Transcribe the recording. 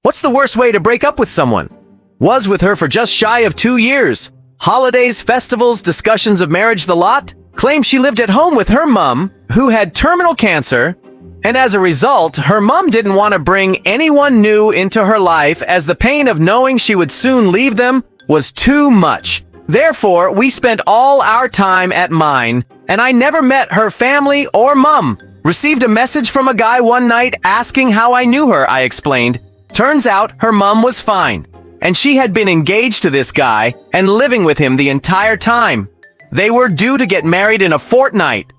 What's the worst way to break up with someone? Was with her for just shy of 2 years. Holidays, festivals, discussions of marriage, the lot. Claimed she lived at home with her mom, who had terminal cancer, and as a result, her mom didn't want to bring anyone new into her life as the pain of knowing she would soon leave them was too much. Therefore, we spent all our time at mine, and I never met her family or mom. Received a message from a guy one night asking how I knew her, I explained. Turns out her mom was fine, and she had been engaged to this guy and living with him the entire time. They were due to get married in a fortnight.